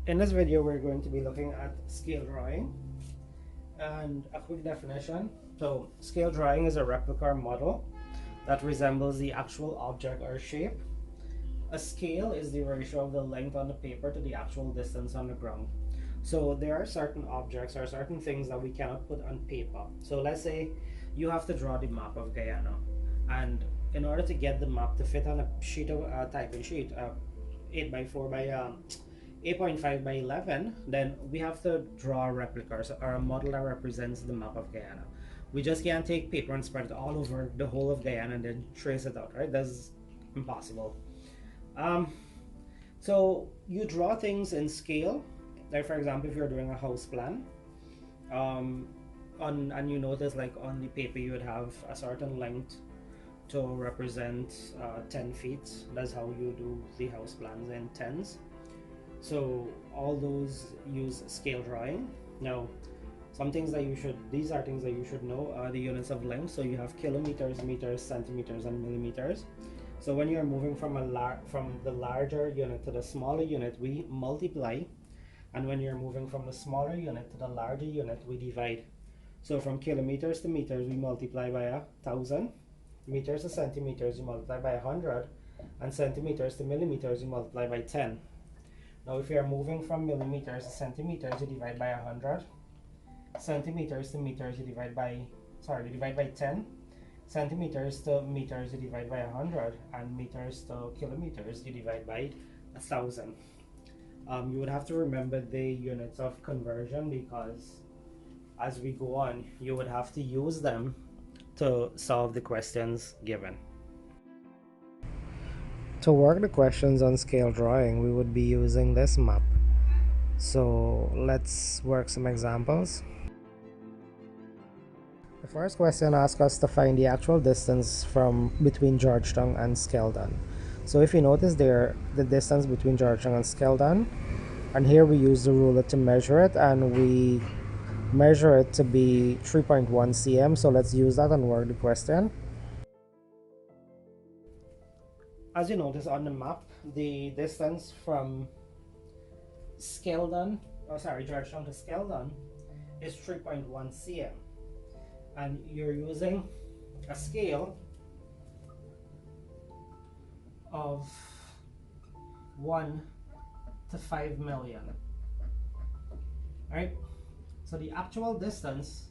In this video, we're going to be looking at scale drawing and a quick definition. So, scale drawing is a replica model that resembles the actual object or shape. A scale is the ratio of the length on the paper to the actual distance on the ground. So, there are certain objects or certain things that we cannot put on paper. So, let's say you have to draw the map of Guyana, and in order to get the map to fit on a sheet of typing sheet, 8 by 4 by 8.5 by 11, then we have to draw a replica or a model that represents the map of Guyana. We just can't take paper and spread it all over the whole of Guyana and then trace it out, right? That's impossible. So you draw things in scale. Like, for example, if you're doing a house plan, and you notice, like, on the paper you would have a certain length to represent 10 feet. That's how you do the house plans in tens. So all those use scale drawing. Now, these are things that you should know, the units of length. So you have kilometers, meters, centimeters, and millimeters. So when you're moving from the larger unit to the smaller unit, we multiply, and when you're moving from the smaller unit to the larger unit, we divide. So from kilometers to meters, we multiply by 1,000. Meters to centimeters, you multiply by 100, and centimeters to millimeters, you multiply by 10. Now, if you are moving from millimeters to centimeters, you divide by 100. Centimeters to meters, you divide by 10. Centimeters to meters, you divide by 100, and meters to kilometers, you divide by 1,000. You would have to remember the units of conversion, because as we go on, you would have to use them to solve the questions given. To work the questions on scale drawing, we would be using this map. So let's work some examples. The first question asks us to find the actual distance from between Georgetown and Skeldon. So if you notice there, the distance between Georgetown and Skeldon, and here we use the ruler to measure it, and we measure it to be 3.1 cm. So let's use that and work the question. As you notice on the map, the distance from Georgetown to Skeldon is 3.1 cm, and you're using a scale of 1 to 5 million. All right, so the actual distance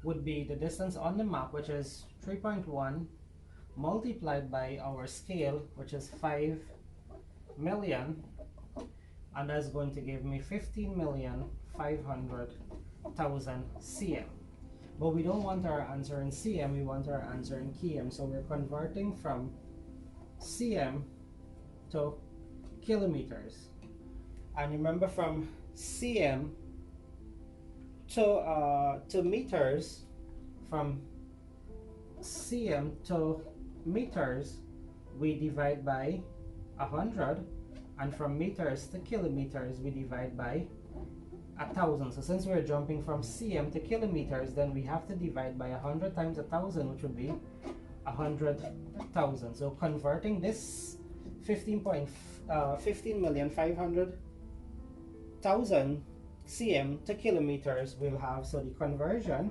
would be the distance on the map, which is 3.1, multiplied by our scale, which is 5 million, and that's going to give me 15,500,000 cm. But we don't want our answer in cm, we want our answer in km. So we're converting from cm to kilometers. And remember, from cm to meters, from cm to meters, we divide by 100, and from meters to kilometers, we divide by 1,000. So since we're jumping from cm to kilometers, then we have to divide by 100 times 1,000, which would be 100,000. So converting this 15,500,000 cm to kilometers, we'll have, so the conversion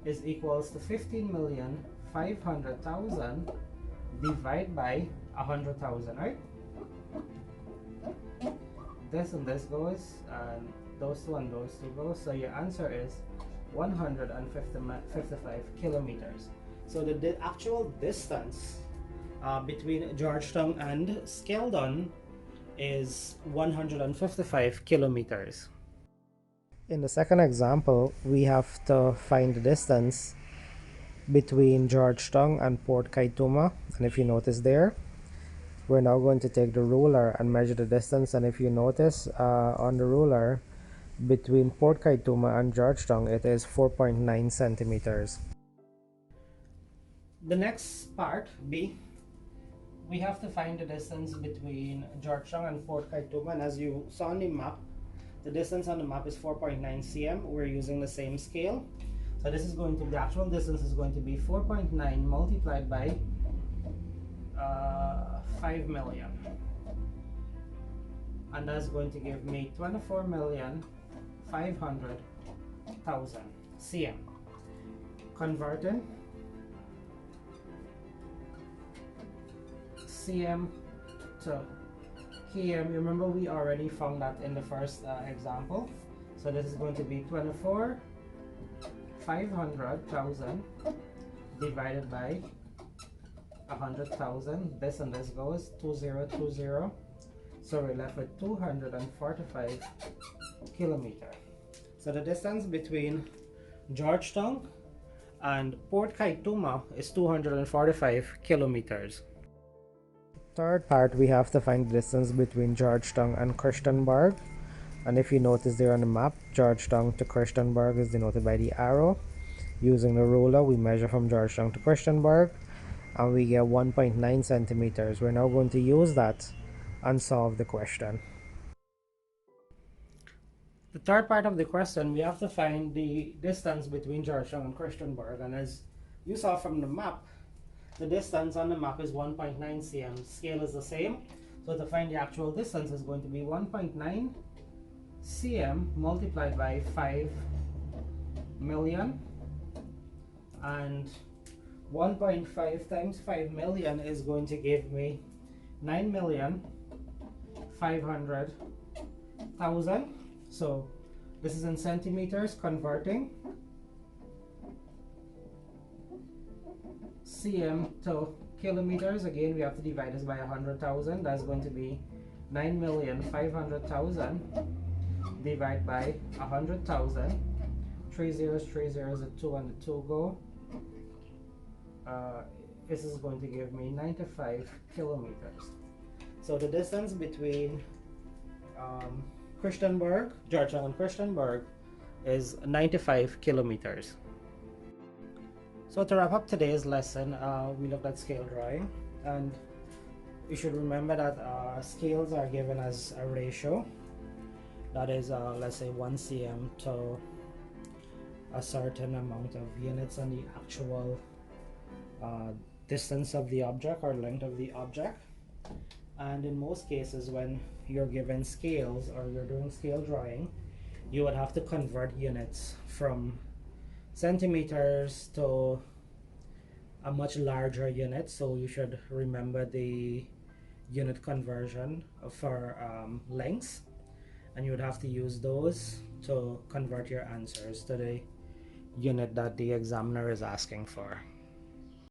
is equals to 15,500,000 divided by 100,000, right? This and this goes, and those two and those two goes, so your answer is 155 kilometers. So the actual distance between Georgetown and Skeldon is 155 kilometers. In the second example, we have to find the distance between Georgetown and Port Kaituma, and if you notice there, we're now going to take the ruler and measure the distance, and if you notice on the ruler between Port Kaituma and Georgetown, it is 4.9 centimeters. The next part, B, we have to find the distance between Georgetown and Port Kaituma, and as you saw on the map, the distance on the map is 4.9 cm. We're using the same scale. So this is going to be, the actual distance is going to be 4.9 multiplied by 5 million, and that's going to give me 24,500,000 cm. Converting cm to km, remember we already found that in the first example, so this is going to be 24,500,000 divided by 100,000. This and this goes 2020, so we're left with 245 kilometer. So the distance between Georgetown and Port Kaituma is 245 kilometers. Third part, we have to find the distance between Georgetown and Kirstenberg, and if you notice there on the map, Georgetown to Kirstenberg is denoted by the arrow. Using the ruler, we measure from Georgetown to Kirstenberg and we get 1.9 centimeters. We're now going to use that and solve the question. The third part of the question, we have to find the distance between Georgetown and Kirstenberg, and as you saw from the map, the distance on the map is 1.9 cm. Scale is the same, so to find the actual distance is going to be 1.9 cm multiplied by 5 million, and 1.5 times 5 million is going to give me 9,500,000. So this is in centimeters. Converting cm to kilometers, again we have to divide this by 100,000. That's going to be 9,500,000 divided by 100,000. 3 zeros, 3 zeros, a 2 and a 2 go. This is going to give me 95 kilometers. So the distance between Georgetown and Kirstenberg is 95 kilometers. So to wrap up today's lesson, we looked at scale drawing, and you should remember that scales are given as a ratio. That is, let's say 1 cm to a certain amount of units on the actual distance of the object or length of the object. And in most cases, when you're given scales or you're doing scale drawing, you would have to convert units from centimeters to a much larger unit, so you should remember the unit conversion for lengths, and you would have to use those to convert your answers to the unit that the examiner is asking for.